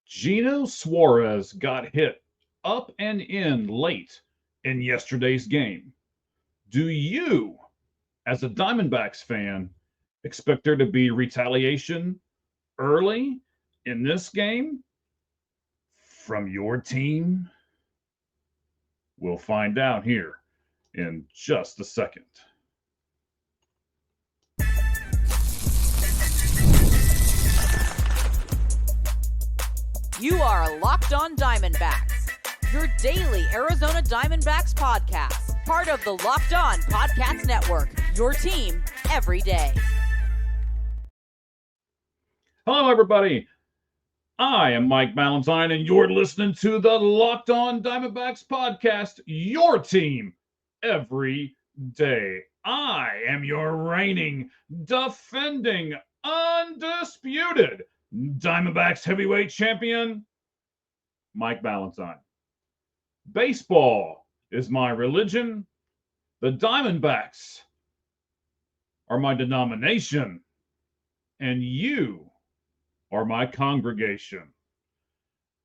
Gino Suarez got hit up and in late in yesterday's game. Do you, as a Diamondbacks fan, expect there to be retaliation early in this game from your team? We'll find out here in just a second. You are Locked On Diamondbacks, your daily Arizona Diamondbacks podcast, part of the Locked On Podcast Network, your team every day. Hello, everybody. I am Mike Ballentine, and you're listening to the Locked On Diamondbacks podcast, your team every day. I am your reigning, defending, undisputed Diamondbacks heavyweight champion, Mike Ballentine. Baseball is my religion. The Diamondbacks are my denomination. And you are my congregation.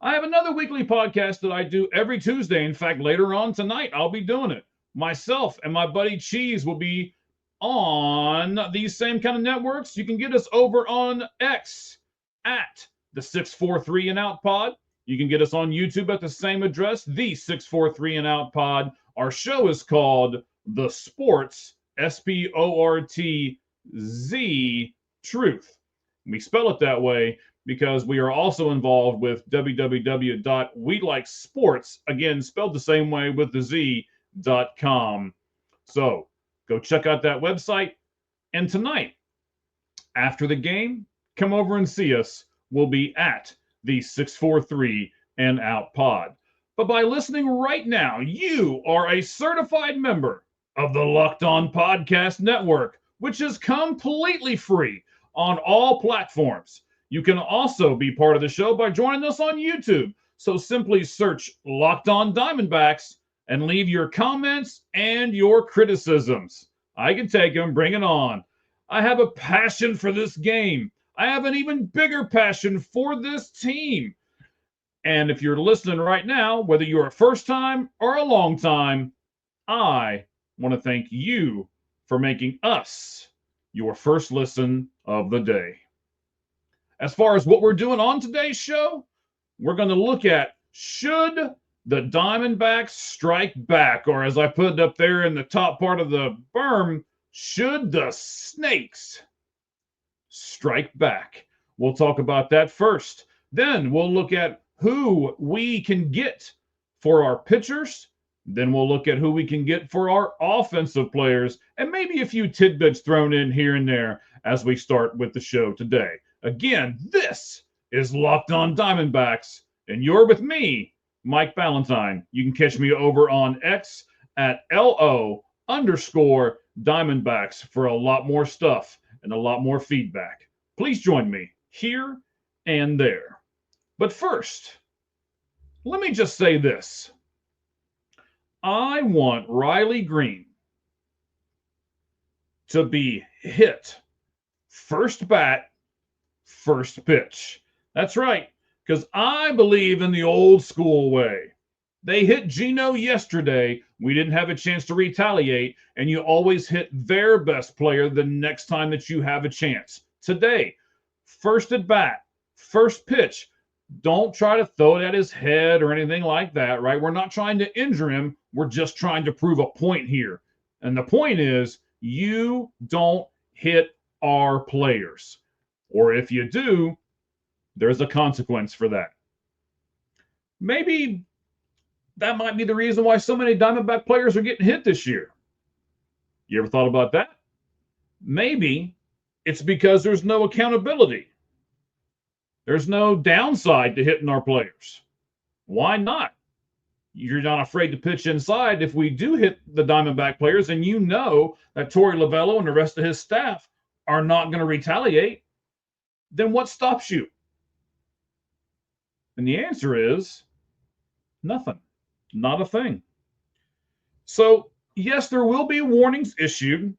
I have another weekly podcast that I do every Tuesday. In fact, later on tonight, I'll be doing it. Myself and my buddy Cheese will be on these same kind of networks. You can get us over on X at the 643 and Out Pod. You can get us on YouTube at the same address, the 643 and Out Pod. Our show is called The Sports, SPORTZ Truth. We spell it that way because we are also involved with www.welikesports, again, spelled the same way with the Z.com. So go check out that website. And tonight, after the game, come over and see us. We'll be at the 643 and Out Pod. But by listening right now, you are a certified member of the Locked On Podcast Network, which is completely free on all platforms. You can also be part of the show by joining us on YouTube. So simply search Locked On Diamondbacks and leave your comments and your criticisms. I can take them, bring it on. I have a passion for this game. I have an even bigger passion for this team. And if you're listening right now, whether you're a first time or a long time, I want to thank you for making us your first listen of the day. As far as what we're doing on today's show, we're going to look at, should the Diamondbacks strike back? Or as I put it up there in the top part of the berm, should the Snakes strike back? We'll talk about that first. Then we'll look at who we can get for our pitchers. Then we'll look at who we can get for our offensive players, and maybe a few tidbits thrown in here and there as we start with the show today. Again, this is Locked On Diamondbacks, and you're with me, Mike Ballentine. You can catch me over on X at LO_Diamondbacks for a lot more stuff and a lot more feedback. Please join me here and there. But first, let me just say this. I want Riley Greene to be hit first bat, first pitch. That's right, because I believe in the old school way. They hit Gino yesterday. We didn't have a chance to retaliate, and you always hit their best player the next time that you have a chance. Today, first at bat, first pitch. Don't try to throw it at his head or anything like that, right? We're not trying to injure him. We're just trying to prove a point here. And the point is, you don't hit our players. Or if you do, there's a consequence for that. Maybe that might be the reason why so many Diamondback players are getting hit this year. You ever thought about that? Maybe it's because there's no accountability. There's no downside to hitting our players. Why not? You're not afraid to pitch inside. If we do hit the Diamondback players and you know that Torey Lovullo and the rest of his staff are not going to retaliate, then what stops you? And the answer is nothing. Not a thing. So, yes, there will be warnings issued.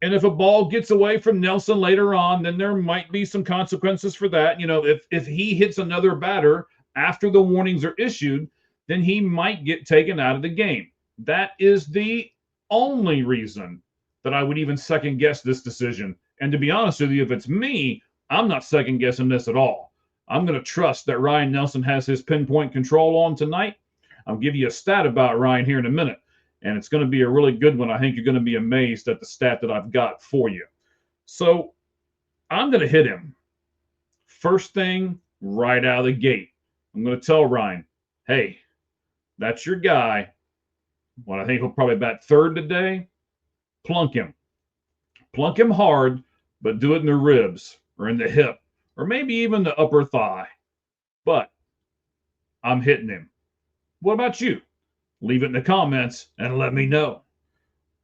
And if a ball gets away from Nelson later on, then there might be some consequences for that. You know, if he hits another batter after the warnings are issued, then he might get taken out of the game. That is the only reason that I would even second guess this decision. And to be honest with you, if it's me, I'm not second guessing this at all. I'm going to trust that Ryan Nelson has his pinpoint control on tonight. I'll give you a stat about Ryan here in a minute, and it's going to be a really good one. I think you're going to be amazed at the stat that I've got for you. So I'm going to hit him first thing right out of the gate. I'm going to tell Ryan, hey, that's your guy. Well, I think he'll probably bat third today. Plunk him. Plunk him hard, but do it in the ribs or in the hip or maybe even the upper thigh. But I'm hitting him. What about you? Leave it in the comments and let me know.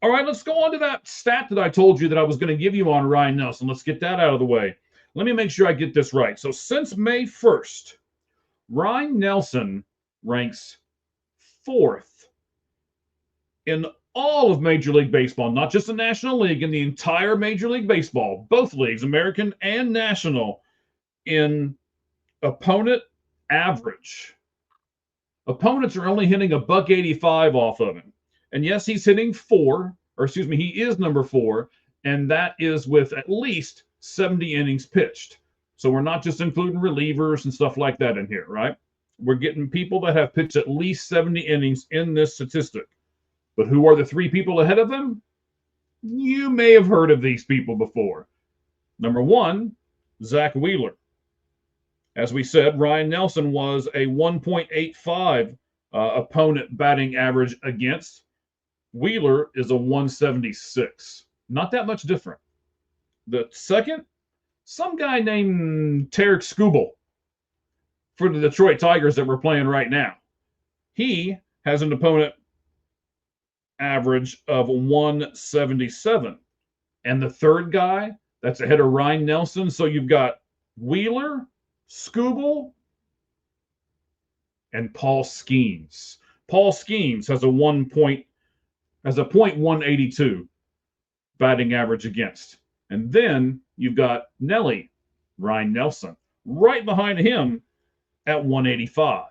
All right, let's go on to that stat that I told you that I was going to give you on Ryan Nelson. Let's get that out of the way. Let me make sure I get this right. So since May 1st, Ryan Nelson ranks 4th in all of Major League Baseball, not just the National League, in the entire Major League Baseball, both leagues, American and National, in opponent average. Opponents are only hitting $185 off of him. And yes, he's hitting he is number 4, and that is with at least 70 innings pitched. So we're not just including relievers and stuff like that in here, right? We're getting people that have pitched at least 70 innings in this statistic. But who are the 3 people ahead of them? You may have heard of these people before. Number 1, Zach Wheeler. As we said, Ryan Nelson was a 1.85 opponent batting average against. Wheeler is a 176. Not that much different. The second, some guy named Tarek Skubal for the Detroit Tigers that we're playing right now. He has an opponent average of 177. And the third guy that's ahead of Ryan Nelson, so you've got Wheeler, Skubal, and Paul Skeens. Paul Skeens has a .182 batting average against. And then you've got Nelly, Ryan Nelson, right behind him at 185.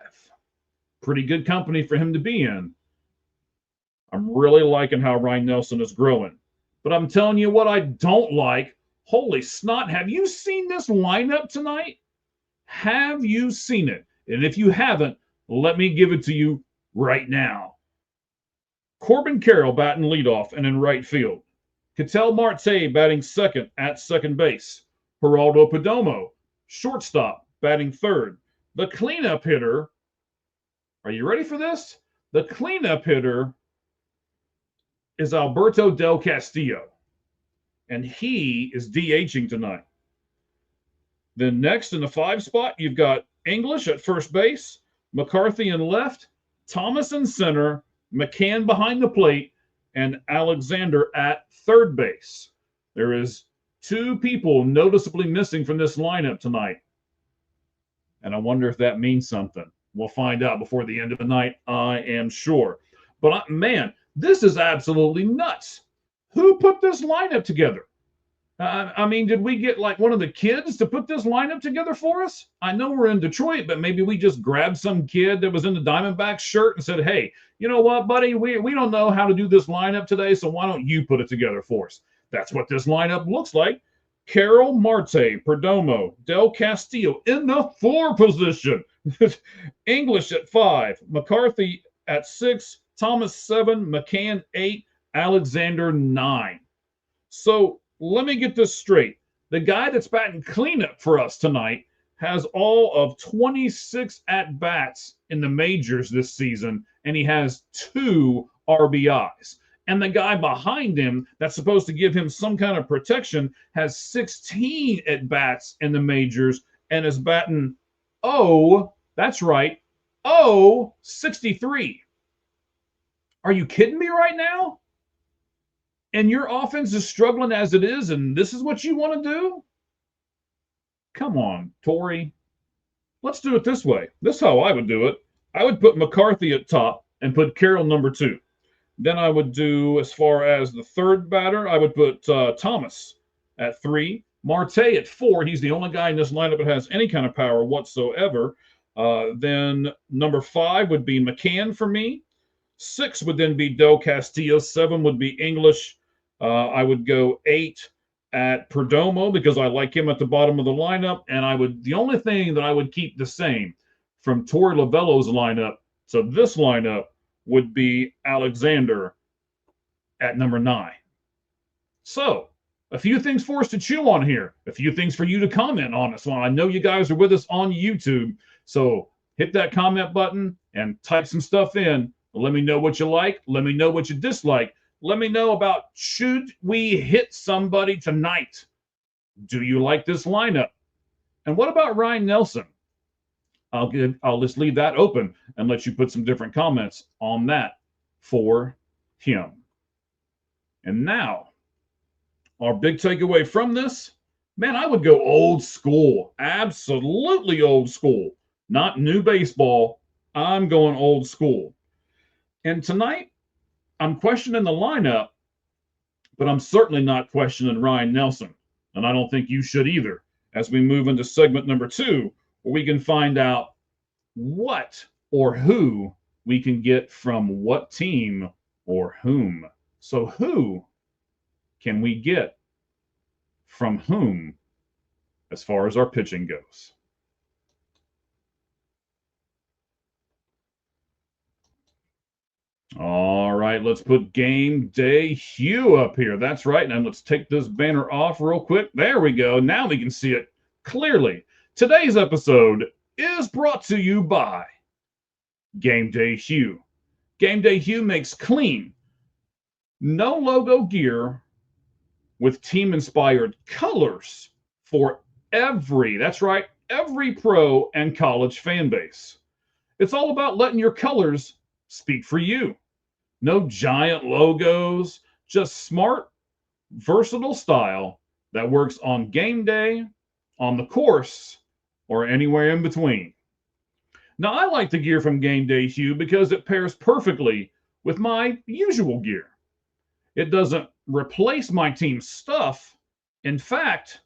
Pretty good company for him to be in. I'm really liking how Ryan Nelson is growing. But I'm telling you what I don't like. Holy snot, have you seen this lineup tonight? Have you seen it? And if you haven't, let me give it to you right now. Corbin Carroll batting leadoff and in right field. Ketel Marte batting second at second base. Geraldo Perdomo, shortstop, batting third. The cleanup hitter, are you ready for this? The cleanup hitter is Alberto Del Castillo, and he is DHing tonight. Then next in the 5 spot, you've got English at first base, McCarthy in left, Thomas in center, McCann behind the plate, and Alexander at third base. There is 2 people noticeably missing from this lineup tonight. And I wonder if that means something. We'll find out before the end of the night, I am sure. But man, this is absolutely nuts. Who put this lineup together? I mean, did we get like one of the kids to put this lineup together for us? I know we're in Detroit, but maybe we just grabbed some kid that was in the Diamondbacks shirt and said, hey, you know what, buddy? We don't know how to do this lineup today, so why don't you put it together for us? That's what this lineup looks like. Carroll, Marte, Perdomo, Del Castillo in the 4 position. English at 5, McCarthy at 6, Thomas 7, McCann 8, Alexander 9. So let me get this straight. The guy that's batting cleanup for us tonight has all of 26 at-bats in the majors this season, and he has 2 RBIs. And the guy behind him that's supposed to give him some kind of protection has 16 at-bats in the majors and is batting, that's right, 63. Are you kidding me right now? And your offense is struggling as it is, and this is what you want to do? Come on, Torrey. Let's do it this way. This is how I would do it. I would put McCarthy at top and put Carroll number 2. Then I would do, as far as the third batter, I would put Thomas at 3. Marte at 4. He's the only guy in this lineup that has any kind of power whatsoever. Then number 5 would be McCann for me. 6 would then be Del Castillo. 7 would be English. I would go 8 at Perdomo because I like him at the bottom of the lineup. And the only thing that I would keep the same from Torey Lovullo's lineup to this lineup would be Alexander at number 9. So, a few things for us to chew on here. A few things for you to comment on us. Well, I know you guys are with us on YouTube. So, hit that comment button and type some stuff in. Let me know what you like. Let me know what you dislike. Let me know about, should we hit somebody tonight? Do you like this lineup? And what about Ryan Nelson? I'll just leave that open and let you put some different comments on that for him. And now, our big takeaway from this, man, I would go old school. Absolutely old school. Not new baseball. I'm going old school. And tonight, I'm questioning the lineup, but I'm certainly not questioning Ryan Nelson. And I don't think you should either, as we move into segment number 2, where we can find out what or who we can get from what team or whom. So who can we get from whom as far as our pitching goes? All right, let's put Game Day Hue up here. That's right. Now let's take this banner off real quick. There we go. Now we can see it clearly. Today's episode is brought to you by Game Day Hue. Game Day Hue makes clean, no logo gear with team-inspired colors for that's right, every pro and college fan base. It's all about letting your colors speak for you. No giant logos, just smart, versatile style that works on game day, on the course, or anywhere in between. Now, I like the gear from Game Day Hue because it pairs perfectly with my usual gear. It doesn't replace my team's stuff. In fact,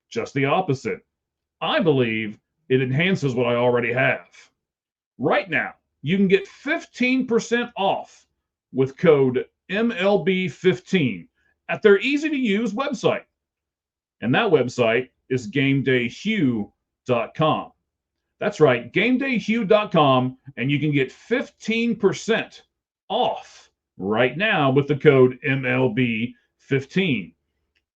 just the opposite. I believe it enhances what I already have. Right now, you can get 15% off with code MLB15 at their easy-to-use website. And that website is GameDayHue.com. That's right, GameDayHue.com, and you can get 15% off right now with the code MLB15.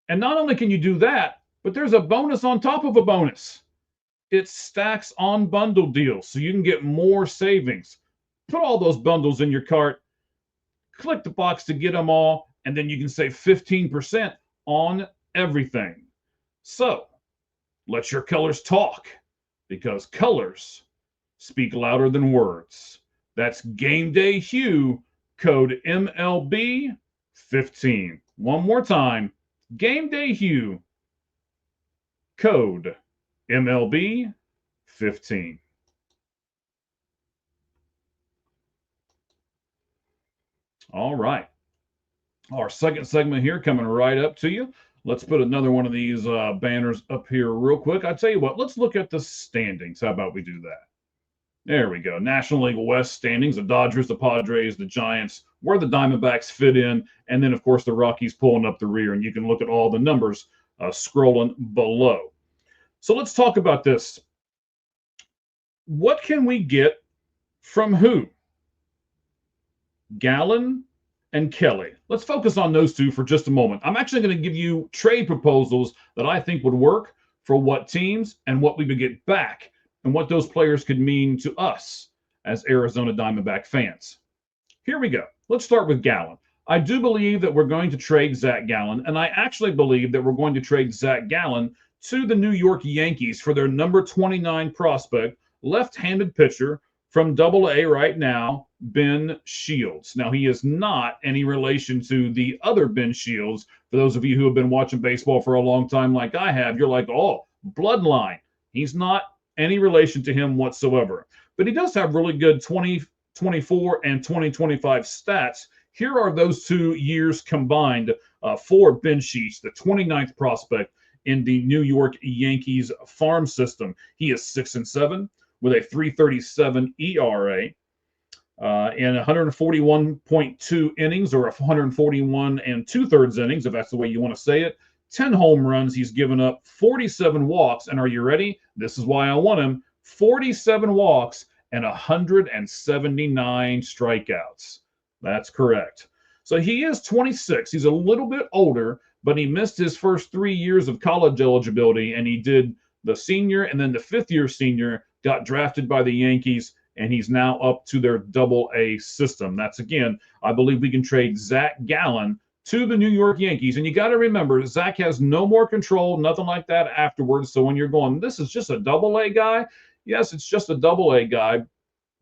And not only can you do that, but there's a bonus on top of a bonus. It stacks on bundle deals, so you can get more savings. Put all those bundles in your cart, click the box to get them all, and then you can save 15% on everything. So, let your colors talk, because colors speak louder than words. That's Game Day Hue, code MLB15. One more time, Game Day Hue, code MLB15. All right. Our second segment here coming right up to you. Let's put another one of these banners up here real quick. I tell you what, let's look at the standings. How about we do that? There we go. National League West standings, the Dodgers, the Padres, the Giants, where the Diamondbacks fit in, and then, of course, the Rockies pulling up the rear, and you can look at all the numbers scrolling below. So let's talk about this. What can we get from who? Gallen and Kelly. Let's focus on those two for just a moment. I'm actually going to give you trade proposals that I think would work for what teams and what we would get back and what those players could mean to us as Arizona Diamondback fans. Here we go. Let's start with Gallen. I do believe that we're going to trade Zach Gallen, and I actually believe that we're going to trade Zach Gallen to the New York Yankees for their number 29 prospect, left-handed pitcher from AA right now, Ben Shields. Now, he is not any relation to the other Ben Shields. For those of you who have been watching baseball for a long time like I have, you're like, oh, bloodline. He's not any relation to him whatsoever. But he does have really good 2024 and 2025 stats. Here are those 2 years combined for Ben Shields, the 29th prospect in the New York Yankees farm system. He is 6-7 with a 3.37 ERA. In 141.2 innings, or 141 and 2/3 innings, if that's the way you want to say it, 10 home runs. He's given up 47 walks. And are you ready? This is why I want him. 47 walks and 179 strikeouts. That's correct. So he is 26. He's a little bit older, but he missed his first 3 years of college eligibility, and he did the senior and then the fifth-year senior, got drafted by the Yankees, and he's now up to their Double-A system. That's, again, I believe we can trade Zach Gallen to the New York Yankees. And you got to remember, Zach has no more control, nothing like that afterwards. So when you're going, this is just a Double-A guy, yes, it's just a Double-A guy,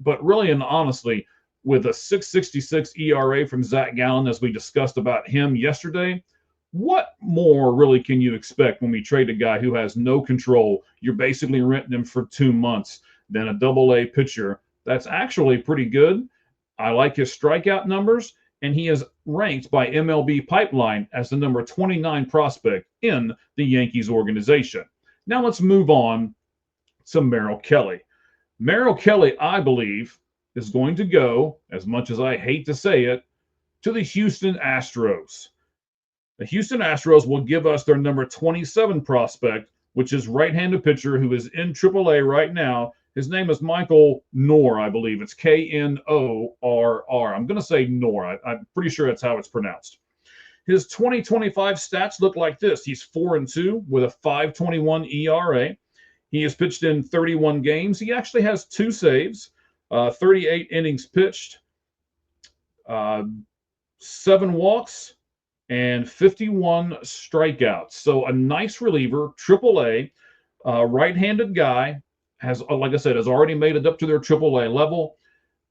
but really and honestly, with a 6.66 ERA from Zach Gallen, as we discussed about him yesterday, what more really can you expect when we trade a guy who has no control? You're basically renting him for 2 months, than a Double-A pitcher. That's actually pretty good. I like his strikeout numbers, and he is ranked by MLB Pipeline as the number 29 prospect in the Yankees organization. Now let's move on to Merrill Kelly. Merrill Kelly, I believe, is going to go, as much as I hate to say it, to the Houston Astros. The Houston Astros will give us their number 27 prospect, which is right-handed pitcher who is in AAA right now. His name is Michael Nohr, I believe. It's K-N-O-R-R. I'm going to say Nohr. I'm pretty sure that's how it's pronounced. His 2025 stats look like this. He's 4-2 with a 5.21 ERA. He has pitched in 31 games. He actually has 2 saves, 38 innings pitched, 7 walks, and 51 strikeouts. So a nice reliever, AAA, right-handed guy, has, like I said, has already made it up to their AAA level,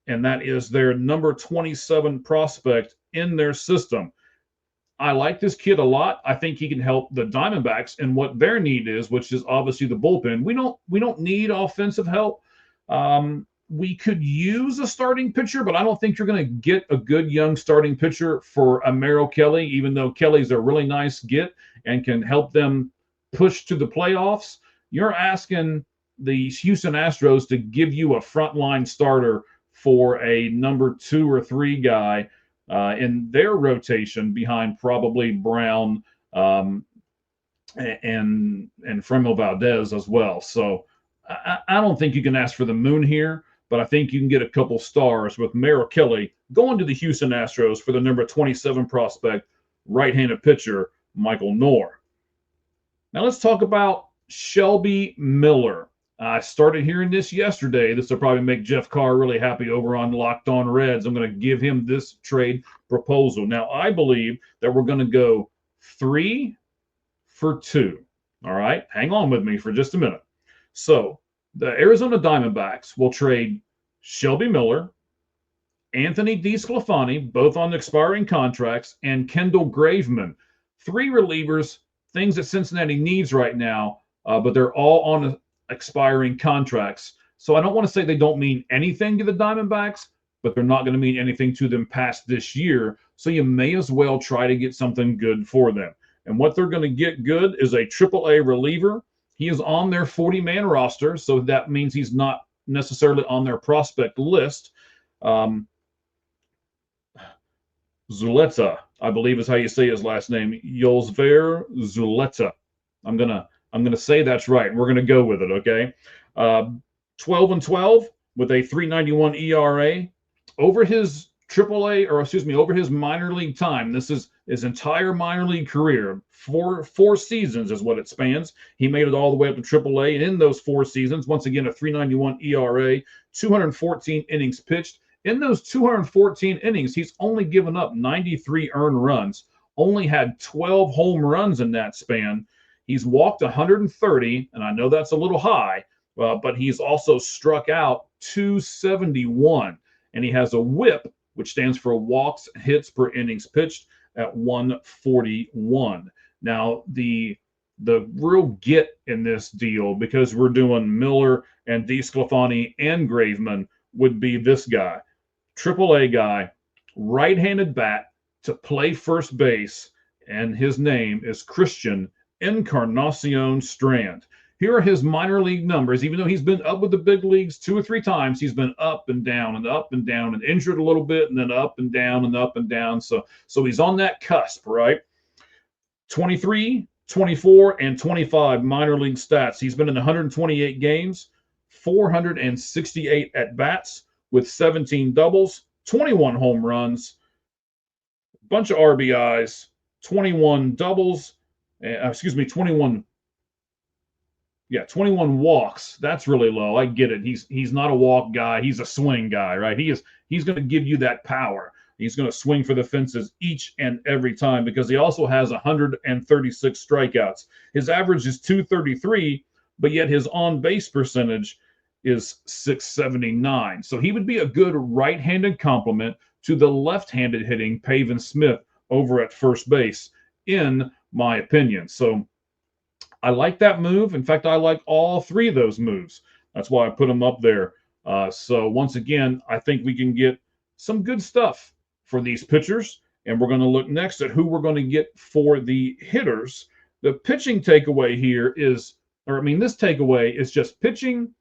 and that is their number 27 prospect in their system. I like this kid a lot. I think he can help the Diamondbacks in what their need is, which is obviously the bullpen. We don't need offensive help. We could use a starting pitcher, but I don't think you're going to get a good young starting pitcher for a Merrill Kelly, even though Kelly's a really nice get and can help them push to the playoffs. You're asking the Houston Astros to give you a frontline starter for a number 2 or 3 guy in their rotation behind probably Brown and Fremel Valdez as well. So I don't think you can ask for the moon here, but I think you can get a couple stars with Merrill Kelly going to the Houston Astros for the number 27 prospect, right-handed pitcher, Michael Nohr. Now let's talk about Shelby Miller. I started hearing this yesterday. This will probably make Jeff Carr really happy over on Locked On Reds. I'm going to give him this trade proposal. Now, I believe that we're going to go 3 for 2. All right? Hang on with me for just a minute. So, the Arizona Diamondbacks will trade Shelby Miller, Anthony DeSclafani, both on expiring contracts, and Kendall Graveman. 3 relievers, things that Cincinnati needs right now, but they're all on expiring contracts. So I don't want to say they don't mean anything to the Diamondbacks, but they're not going to mean anything to them past this year. So you may as well try to get something good for them. And what they're going to get good is a AAA reliever. He is on their 40-man roster, so that means he's not necessarily on their prospect list. Zuleta, I believe is how you say his last name. Yolsver Zuleta. I'm gonna say that's right. We're gonna go with it, okay? 12-12 with a 3.91 ERA over his over his minor league time. This is his entire minor league career. Four seasons is what it spans. He made it all the way up to AAA, and in those 4 seasons, once again, a 3.91 ERA, 214 innings pitched. In those 214 innings, he's only given up 93 earned runs, only had 12 home runs in that span. He's walked 130, and I know that's a little high, but he's also struck out 271, and he has a WHIP, which stands for walks, hits per innings pitched, at 141. Now, the real get in this deal, because we're doing Miller and DeSclafani and Graveman, would be this guy, AAA guy, right-handed bat to play first base, and his name is Christian Encarnacion Strand. Here are his minor league numbers. Even though he's been up with the big leagues 2 or 3 times, he's been up and down and up and down and injured a little bit and then up and down and up and down. So he's on that cusp, right? 23, 24, and 25 minor league stats. He's been in 128 games, 468 at-bats with 17 doubles, 21 home runs, a bunch of RBIs, 21 doubles, 21 walks. That's really low. I get it. He's not a walk guy. He's a swing guy, right? He's going to give you that power. He's going to swing for the fences each and every time because he also has 136 strikeouts. His average is 233, but yet his on-base percentage is 679. So he would be a good right-handed complement to the left-handed hitting Pavin Smith over at first base, in my opinion. So I like that move. In fact, I like all 3 of those moves. That's why I put them up there. So once again, I think we can get some good stuff for these pitchers. And we're going to look next at who we're going to get for the hitters. The pitching takeaway here is, this takeaway is just pitching,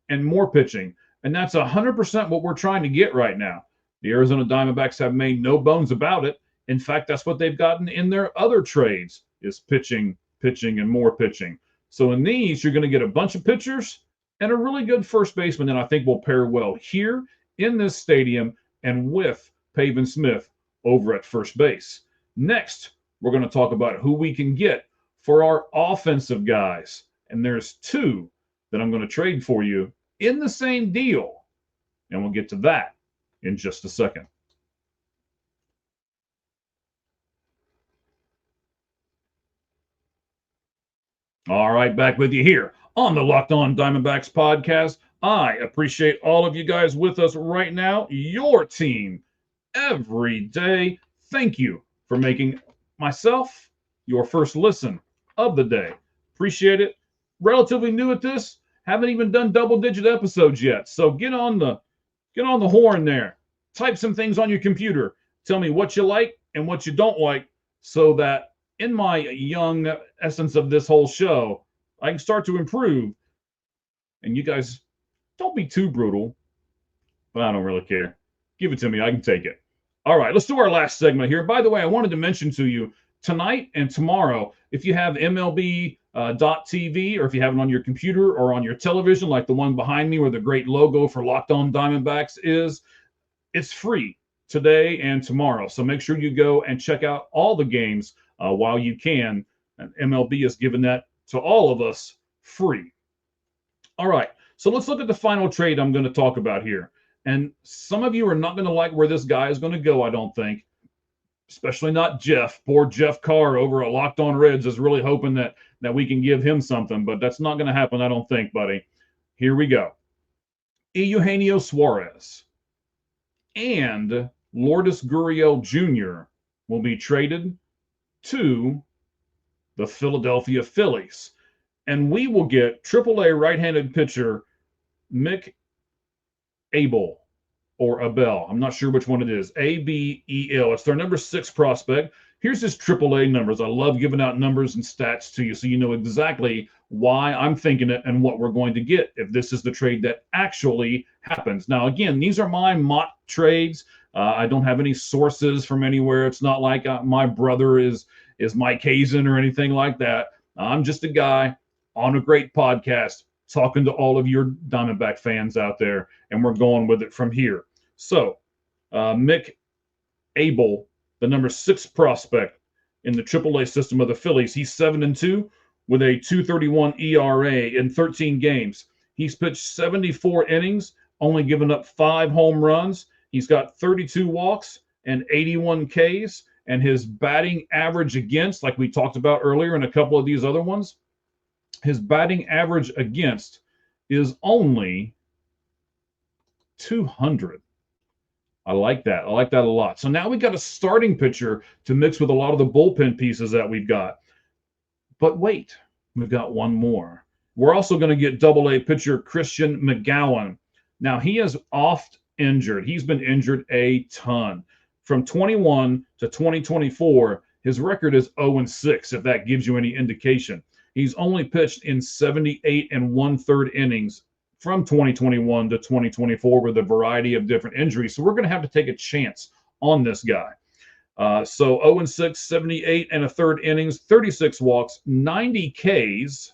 and more pitching. And that's 100% what we're trying to get right now. The Arizona Diamondbacks have made no bones about it. In fact, that's what they've gotten in their other trades is pitching, and more pitching. So in these, you're going to get a bunch of pitchers and a really good first baseman that I think will pair well here in this stadium and with Pavin Smith over at first base. Next, we're going to talk about who we can get for our offensive guys. And there's 2 that I'm going to trade for you in the same deal. And we'll get to that in just a second. All right, back with you here on the Locked On Diamondbacks podcast. I appreciate all of you guys with us right now. Your team every day. Thank you for making myself your first listen of the day. Appreciate it. Relatively new at this. Haven't even done double-digit episodes yet. So get on the horn there. Type some things on your computer. Tell me what you like and what you don't like so that in my young essence of this whole show, I can start to improve. And you guys, don't be too brutal, but I don't really care. Give it to me. I can take it. All right, let's do our last segment here. By the way, I wanted to mention to you tonight and tomorrow, if you have MLB.TV or if you have it on your computer or on your television, like the one behind me where the great logo for Locked On Diamondbacks is, it's free today and tomorrow. So make sure you go and check out all the games while you can. And MLB has given that to all of us free. All right. So let's look at the final trade I'm going to talk about here. And some of you are not going to like where this guy is going to go, I don't think. Especially not Jeff. Poor Jeff Carr over at Locked On Reds is really hoping that we can give him something. But that's not going to happen, I don't think, buddy. Here we go. Eugenio Suarez and Lourdes Gurriel Jr. will be traded to the Philadelphia Phillies. And we will get AAA right-handed pitcher Mick Abel or Abel. I'm not sure which one it is. A-B-E-L. It's their number 6 prospect. Here's his AAA numbers. I love giving out numbers and stats to you so you know exactly why I'm thinking it and what we're going to get if this is the trade that actually happens. Now, again, these are my mock trades. I don't have any sources from anywhere. It's not like my brother is Mike Hazen or anything like that. I'm just a guy on a great podcast talking to all of your Diamondback fans out there, and we're going with it from here. So, Mick Abel, the number 6 prospect in the AAA system of the Phillies, he's 7-2 with a 2.31 ERA in 13 games. He's pitched 74 innings, only given up 5 home runs. He's got 32 walks and 81 Ks, and his batting average against, like we talked about earlier in a couple of these other ones, his batting average against is only 200. I like that. I like that a lot. So now we got a starting pitcher to mix with a lot of the bullpen pieces that we've got. But wait, we've got one more. We're also going to get Double-A pitcher Christian McGowan. Now, he is oft injured. He's been injured a ton. From 21 to 2024, his record is 0-6, if that gives you any indication. He's only pitched in 78 1/3 innings from 2021 to 2024 with a variety of different injuries. So we're going to have to take a chance on this guy. So 0-6, 78 1/3 innings, 36 walks, 90 Ks,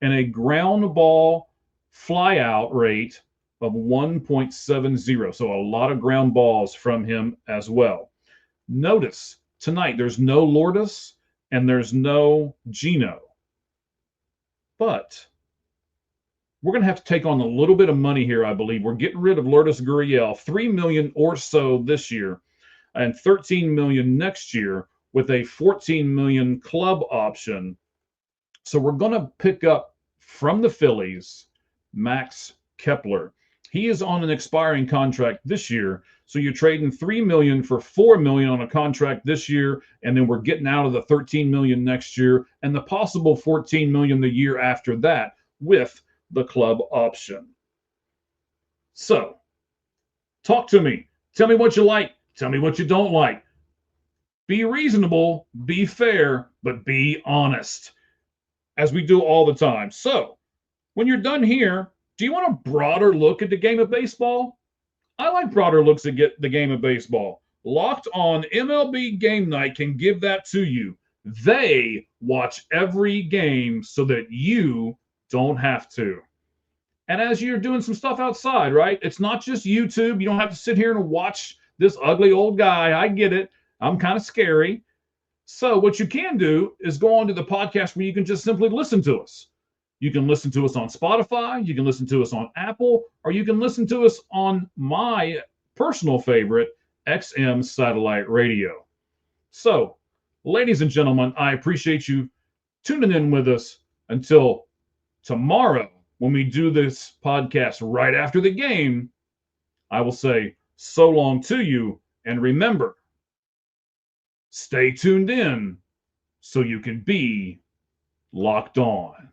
and a ground ball flyout rate of 1.70. So a lot of ground balls from him as well. Notice tonight there's no Lourdes and there's no Gino. But we're going to have to take on a little bit of money here, I believe. We're getting rid of Lourdes Gurriel, $3 million or so this year, and $13 million next year with a $14 million club option. So we're going to pick up from the Phillies Max Kepler. He is on an expiring contract this year. So you're trading $3 million for $4 million on a contract this year, and then we're getting out of the $13 million next year and the possible $14 million the year after that with the club option. So talk to me. Tell me what you like. Tell me what you don't like. Be reasonable, be fair, but be honest, as we do all the time. So when you're done here, do you want a broader look at the game of baseball? I like broader looks at the game of baseball. Locked On MLB Game Night can give that to you. They watch every game so that you don't have to. And as you're doing some stuff outside, right? It's not just YouTube. You don't have to sit here and watch this ugly old guy. I get it. I'm kind of scary. So what you can do is go on to the podcast where you can just simply listen to us. You can listen to us on Spotify. You can listen to us on Apple, or you can listen to us on my personal favorite, XM Satellite Radio. So, ladies and gentlemen, I appreciate you tuning in with us until tomorrow when we do this podcast right after the game. I will say so long to you, and remember, stay tuned in so you can be locked on.